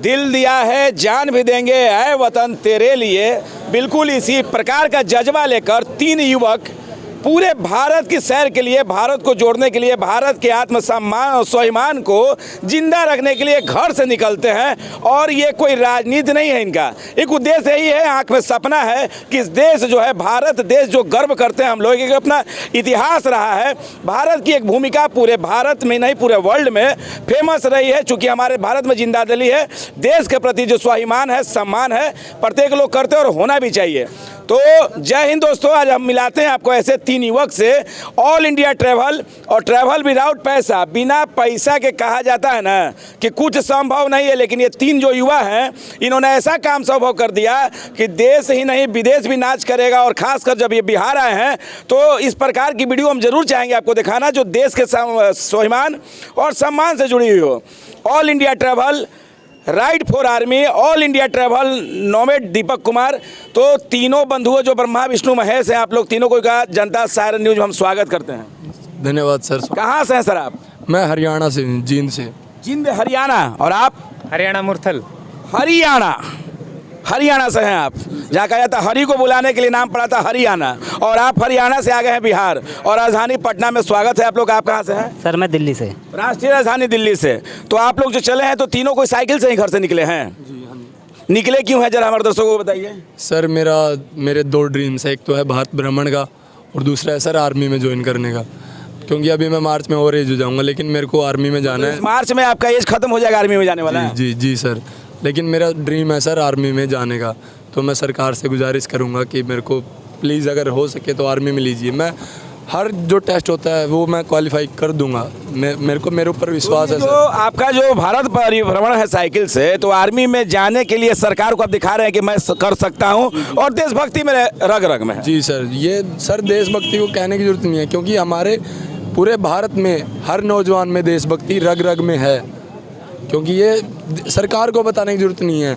दिल दिया है जान भी देंगे ऐ वतन तेरे लिए। बिल्कुल इसी प्रकार का जज्बा लेकर तीन युवक पूरे भारत की सैर के लिए, भारत को जोड़ने के लिए, भारत के आत्मसम्मान और स्वाभिमान को जिंदा रखने के लिए घर से निकलते हैं। और ये कोई राजनीति नहीं है, इनका एक उद्देश्य यही है, आंख में सपना है कि इस देश जो है भारत देश, जो गर्व करते हैं हम लोग, एक अपना इतिहास रहा है। भारत की एक भूमिका पूरे भारत में नहीं पूरे वर्ल्ड में फेमस रही है। चूँकि हमारे भारत में जिंदा दिली है, देश के प्रति जो स्वाभिमान है, सम्मान है, प्रत्येक लोग करते हैं और होना भी चाहिए। तो जय हिंद दोस्तों, आज हम मिलाते हैं आपको ऐसे तीन युवक से। ऑल इंडिया ट्रैवल और ट्रैवल विदाउट पैसा, बिना पैसा के कहा जाता है ना कि कुछ संभव नहीं है, लेकिन ये तीन जो युवा हैं इन्होंने ऐसा काम संभव कर दिया कि देश ही नहीं विदेश भी नाच करेगा। और खासकर जब ये बिहार आए हैं तो इस प्रकार की वीडियो हम जरूर चाहेंगे आपको दिखाना जो देश के स्वाभिमान और सम्मान से जुड़ी हुई हो। All India travel, right for army, all India travel, nomad Deepak Kumar. तो तीनों बंधुओं जो ब्रह्मा विष्णु महेश हैं, आप लोग तीनों को का जनता सायरन न्यूज में हम स्वागत करते हैं। धन्यवाद सर। कहाँ से हैं सर आप? मैं हरियाणा से, जींद से। जींद हरियाणा। और आप? हरियाणा मुरथल। हरियाणा से हैं आप, जहाँ कहा जाता है हरि को बुलाने के लिए नाम पड़ा था हरियाणा। और आप हरियाणा से आ गए हैं बिहार और राजधानी पटना में स्वागत है आप लोग। आप कहाँ से हैं? सर मैं दिल्ली से। राष्ट्रीय राजधानी दिल्ली से। तो आप लोग जो चले हैं तो तीनों कोई साइकिल से ही घर से निकले हैं? निकले क्यों हैं जरा हमारे दर्शकों को बताइए। सर मेरे दो ड्रीम्स है, एक तो है भारत भ्रमण का और दूसरा है सर आर्मी में ज्वाइन करने का। क्योंकि अभी मैं मार्च में और एज हो जाऊँगा, लेकिन मेरे को आर्मी में जाना है। मार्च में आपका एज खत्म हो जाएगा, आर्मी में जाने वाला है? जी सर, लेकिन मेरा ड्रीम है सर आर्मी में जाने का। तो मैं सरकार से गुजारिश करूँगा कि मेरे को प्लीज़ अगर हो सके तो आर्मी में लीजिए। मैं हर जो टेस्ट होता है वो मैं क्वालिफाई कर दूंगा। मेरे ऊपर विश्वास है। तो आपका जो भारत परिभ्रमण है साइकिल से, तो आर्मी में जाने के लिए सरकार को आप दिखा रहे हैं कि मैं कर सकता हूं और देशभक्ति मेरे रग रग में है। जी सर, ये सर देशभक्ति को कहने की जरूरत नहीं है, क्योंकि हमारे पूरे भारत में हर नौजवान में देशभक्ति रग रग में है। क्योंकि ये सरकार को बताने की जरूरत नहीं है।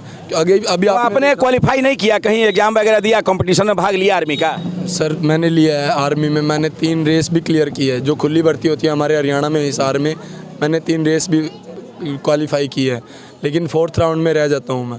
अभी आपने क्वालिफाई नहीं किया, कहीं एग्जाम वगैरह दिया, कंपटीशन में भाग लिया आर्मी का? सर मैंने लिया है आर्मी में, मैंने 3 रेस भी क्लियर की है। जो खुली भर्ती होती है हमारे हरियाणा में, हिसार में, मैंने 3 रेस भी क्वालिफाई की है, लेकिन 4th राउंड में रह जाता हूँ मैं।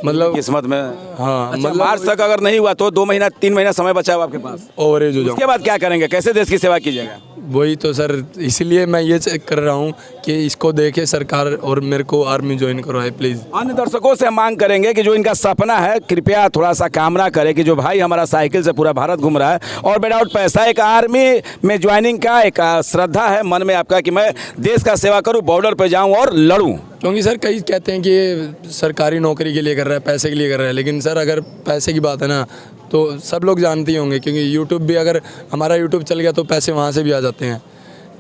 मतलब किस्मत में। हाँ, मतलब मार्च तक अगर नहीं हुआ तो 2 महीना 3 महीना समय बचा हुआ आपके पास, ओवरेज हो जाऊँ। उसके बाद क्या करेंगे, कैसे देश की सेवा कीजिएगा? वही तो सर, इसीलिए मैं ये चेक कर रहा हूँ कि इसको देखे सरकार और मेरे को आर्मी ज्वाइन करवाए प्लीज़। अन्य दर्शकों से मांग करेंगे कि जो इनका सपना है कृपया थोड़ा सा कामना करें कि जो भाई हमारा साइकिल से पूरा भारत घूम रहा है और विदाउट पैसा, एक आर्मी में ज्वाइनिंग का एक श्रद्धा है मन में आपका कि मैं देश का सेवा करूँ, बॉर्डर पर जाऊँ और लड़ूँ। क्योंकि सर कई कहते हैं कि ये सरकारी नौकरी के लिए कर रहा है, पैसे के लिए कर रहा है, लेकिन सर अगर पैसे की बात है ना तो सब लोग जानते ही होंगे। क्योंकि यूट्यूब भी, अगर हमारा यूट्यूब चल गया तो पैसे वहाँ से भी आ जाते हैं,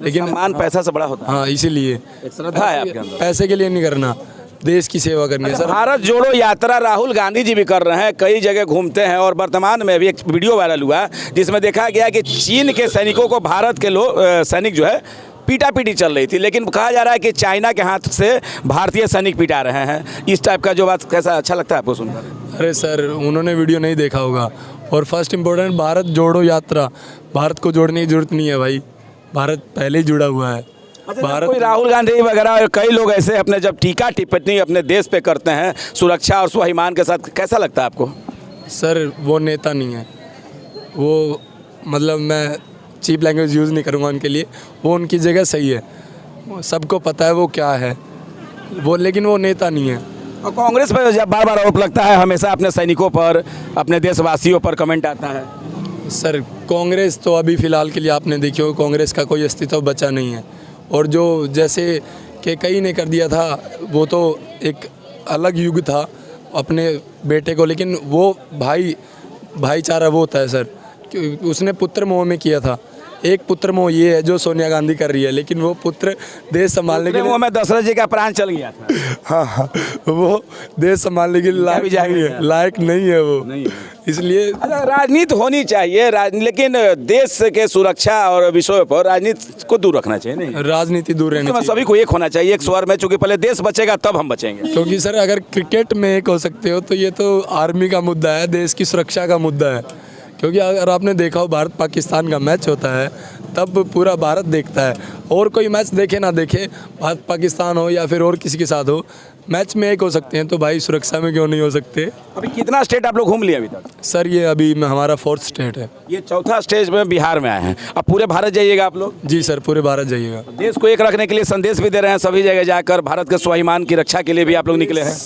लेकिन सम्मान पैसा से बड़ा होता है। हाँ, इसीलिए एक श्रद्धा है आपके अंदर, पैसे के लिए नहीं करना, देश की सेवा करनी है सर। भारत जोड़ो यात्रा राहुल गांधी जी भी कर रहे हैं, कई जगह घूमते हैं और वर्तमान में भी एक वीडियो वायरल हुआ जिसमें देखा गया कि चीन के सैनिकों को भारत के सैनिक जो है पीटापीटी चल रही थी, लेकिन कहा जा रहा है कि चाइना के हाथ से भारतीय सैनिक पिटा रहे हैं। इस टाइप का जो बात कैसा अच्छा लगता है आपको सुनकर? अरे सर उन्होंने वीडियो नहीं देखा होगा। और फर्स्ट इम्पोर्टेंट, भारत जोड़ो यात्रा, भारत को जोड़ने की जरूरत नहीं है भाई, भारत पहले ही जुड़ा हुआ है। भारत कोई राहुल गांधी वगैरह और कई लोग ऐसे अपने जब टीका टिप्पणी अपने देश पे करते हैं सुरक्षा और स्वाभिमान के साथ, कैसा लगता है आपको? सर वो नेता नहीं है वो, मतलब मैं चीप लैंग्वेज यूज़ नहीं करूँगा उनके लिए, वो उनकी जगह सही है, सबको पता है वो क्या है वो, लेकिन वो नेता नहीं है। और कांग्रेस पर जब बार बार आरोप लगता है, हमेशा अपने सैनिकों पर, अपने देशवासियों पर कमेंट आता है। सर कांग्रेस तो अभी फ़िलहाल के लिए आपने देखी हो, कांग्रेस का कोई अस्तित्व बचा नहीं है। और जो जैसे कि कई ने कर दिया था, वो तो एक अलग युग था अपने बेटे को, लेकिन वो भाईचारा वो होता है सर, उसने पुत्र मोह में किया था। एक पुत्र मोह ये है जो सोनिया गांधी कर रही है, लेकिन वो पुत्र देश संभालने के लिए, में दशरथ जी का प्राण चल गया था। हाँ, वो देश संभालने के लायक नहीं है वो, नहीं। इसलिए राजनीति होनी चाहिए, लेकिन देश के सुरक्षा और विषयों पर राजनीति को दूर रखना चाहिए। नहीं, राजनीति दूर रहनी चाहिए, सभी को एक होना चाहिए, एक स्वर में, चूंकि पहले देश बचेगा तब हम बचेंगे। क्योंकि सर अगर क्रिकेट में एक हो सकते हो तो ये तो आर्मी का मुद्दा है, देश की सुरक्षा का मुद्दा है। क्योंकि अगर आपने देखा हो भारत पाकिस्तान का मैच होता है तब पूरा भारत देखता है, और कोई मैच देखे ना देखे, भारत पाकिस्तान हो या फिर और किसी के साथ हो, मैच में एक हो सकते हैं तो भाई सुरक्षा में क्यों नहीं हो सकते। अभी कितना स्टेट आप लोग घूम लिए अभी तक? सर ये अभी हमारा 4th स्टेट है। ये चौथा स्टेज में बिहार में आए हैं, अब पूरे भारत जाइएगा आप लोग? जी सर, पूरे भारत जाइएगा। देश को एक रखने के लिए संदेश भी दे रहे हैं, सभी जगह जाकर भारत के स्वाभिमान की रक्षा के लिए भी आप लोग निकले हैं।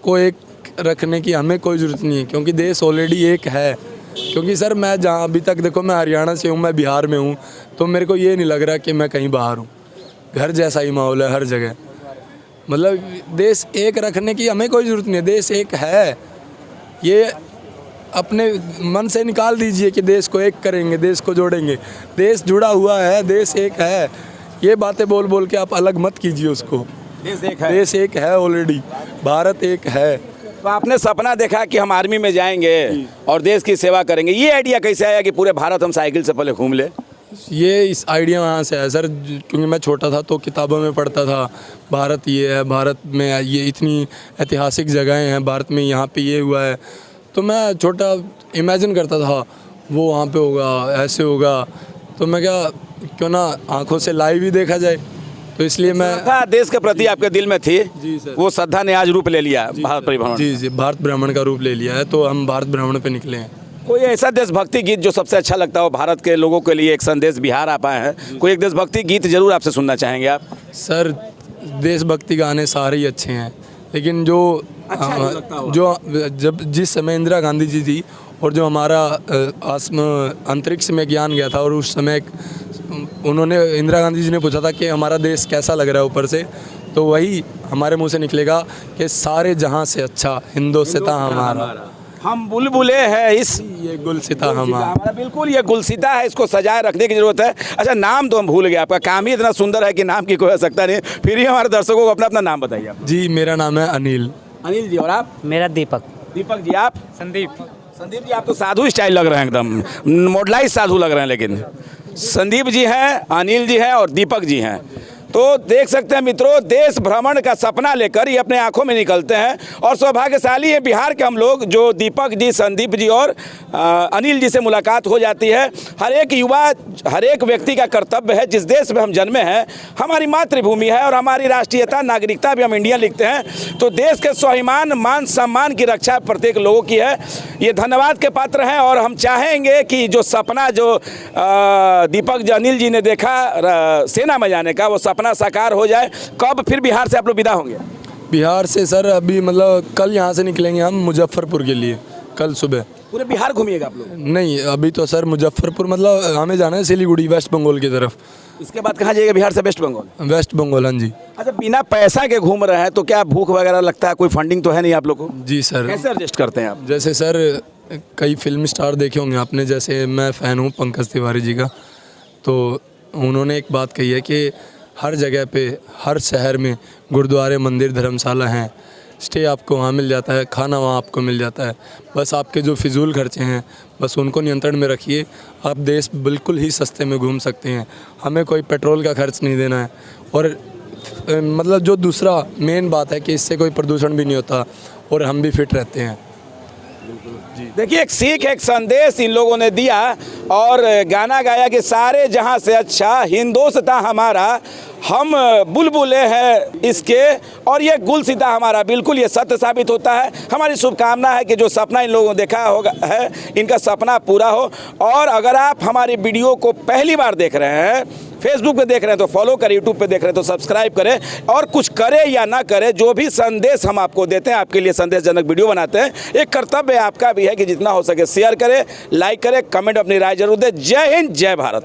को एक रखने की हमें कोई ज़रूरत नहीं है, क्योंकि देश ऑलरेडी एक है। क्योंकि सर मैं जहाँ अभी तक देखो, मैं हरियाणा से हूँ, मैं बिहार में हूँ, तो मेरे को ये नहीं लग रहा कि मैं कहीं बाहर हूँ। घर जैसा ही माहौल है हर जगह। मतलब देश एक रखने की हमें कोई ज़रूरत नहीं है, देश एक है। ये अपने मन से निकाल दीजिए कि देश को एक करेंगे, देश को जोड़ेंगे। देश जुड़ा हुआ है, देश एक है। ये बातें बोल बोल के आप अलग मत कीजिए उसको। देश एक है, देश एक है ऑलरेडी, भारत एक है। तो आपने सपना देखा कि हम आर्मी में जाएंगे और देश की सेवा करेंगे, ये आइडिया कैसे आया कि पूरे भारत हम साइकिल से पहले घूम ले? ये इस आइडिया वहाँ से है सर, क्योंकि मैं छोटा था तो किताबों में पढ़ता था भारत ये है, भारत में ये इतनी ऐतिहासिक जगहें हैं, भारत में यहाँ पे ये हुआ है। तो मैं छोटा इमेजिन करता था वो वहाँ पे होगा, ऐसे होगा। तो मैं क्यों ना आंखों से लाइव ही देखा जाए। तो इसलिए मैं श्रद्धा देश के प्रति आपके दिल में थी। जी सर। वो श्रद्धा ने आज रूप ले लिया भारत परिभ्रमण। जी भारत भ्रमण का रूप ले लिया है, तो हम भारत भ्रमण पे निकले हैं। कोई ऐसा देशभक्ति गीत जो सबसे अच्छा लगता हो भारत के लोगों के लिए, एक संदेश बिहार आप आए हैं, कोई एक देशभक्ति गीत जरूर आपसे सुनना चाहेंगे आप? सर देशभक्ति गाने सारे ही अच्छे हैं, लेकिन जब जिस समय इंदिरा गांधी जी थी और जो हमारा अंतरिक्ष में ज्ञान गया था, और उस समय उन्होंने इंदिरा गांधी जी ने पूछा था कि हमारा देश कैसा लग रहा है ऊपर से, तो वही हमारे मुंह से निकलेगा कि सारे जहां से अच्छा हिंदुस्तान हमारा, हम बुलबुले हैं इस ये गुलसिता हमारा। बिल्कुल ये गुलसिता है, इसको सजाए रखने की जरूरत है। अच्छा, नाम तो हम भूल गए, आपका काम ही इतना सुंदर है कि नाम की कोई आवश्यकता नहीं। फिर ही हमारे दर्शकों को अपना अपना नाम बताइए आप। जी मेरा नाम है अनिल। अनिल जी, और आप? मेरा दीपक। दीपक जी, आप? संदीप। संदीप जी, आप तो साधु स्टाइल लग रहे हैं, एकदम मॉडलाइज साधु लग रहे हैं। लेकिन संदीप जी हैं, अनिल जी हैं और दीपक जी हैं। तो देख सकते हैं मित्रों, देश भ्रमण का सपना लेकर ये अपने आंखों में निकलते हैं। और सौभाग्यशाली है बिहार के हम लोग, जो दीपक जी, संदीप जी और अनिल जी से मुलाकात हो जाती है। हर एक युवा, हर एक व्यक्ति का कर्तव्य है, जिस देश में हम जन्मे हैं, हमारी मातृभूमि है और हमारी राष्ट्रीयता, नागरिकता भी हम इंडिया लिखते हैं। तो देश के स्वाभिमान, मान सम्मान की रक्षा प्रत्येक लोगों की है। ये धन्यवाद के पात्र हैं। और हम चाहेंगे कि जो सपना जो दीपक जी, अनिल जी ने देखा सेना में जाने का, वो सपना साकार हो जाए। कब फिर बिहार से आप लोग विदा होंगे? बिहार से सर अभी मतलब कल यहाँ से निकलेंगे हम मुजफ्फरपुर के लिए, कल सुबह। पूरे बिहार घूमिएगा आप लोग? नहीं, अभी तो सर मुजफ्फरपुर, मतलब हमें जाना है सिलीगुड़ी, वेस्ट बंगाल की तरफ। इसके बाद कहाँ जाइएगा बिहार से? वेस्ट बंगाल? वेस्ट बंगाल, हाँ जी। अच्छा, बिना पैसा के घूम रहे हैं तो क्या भूख वगैरह लगता है? कोई फंडिंग तो है नहीं आप लोग को? जी सर। कैसे एडजस्ट करते हैं आप? जैसे सर कई फिल्म स्टार देखे होंगे आपने, जैसे मैं फ़ैन हूँ पंकज तिवारी जी का, तो उन्होंने एक बात कही है कि हर जगह पे, हर शहर में गुरुद्वारे, मंदिर, धर्मशाला हैं, स्टे आपको वहाँ मिल जाता है, खाना वहाँ आपको मिल जाता है। बस आपके जो फिजूल खर्चे हैं, बस उनको नियंत्रण में रखिए, आप देश बिल्कुल ही सस्ते में घूम सकते हैं। हमें कोई पेट्रोल का खर्च नहीं देना है। और मतलब जो दूसरा मेन बात है कि इससे कोई प्रदूषण भी नहीं होता और हम भी फिट रहते हैं। देखिए, एक सीख, एक संदेश इन लोगों ने दिया और गाना गाया कि सारे जहां से अच्छा हिंदुस्तान हमारा, हम बुलबुले हैं इसके और ये गुलसिता हमारा। बिल्कुल ये सत्य साबित होता है। हमारी शुभकामना है कि जो सपना इन लोगों ने देखा होगा है, इनका सपना पूरा हो। और अगर आप हमारी वीडियो को पहली बार देख रहे हैं, फेसबुक पे देख रहे हैं तो फॉलो करें, यूट्यूब पे देख रहे हैं तो सब्सक्राइब करें। और कुछ करें या ना करें, जो भी संदेश हम आपको देते हैं, आपके लिए संदेशजनक वीडियो बनाते हैं, एक कर्तव्य आपका भी है कि जितना हो सके शेयर करें, लाइक करें, कमेंट अपनी राय जरूर दें। जय हिंद, जय भारत।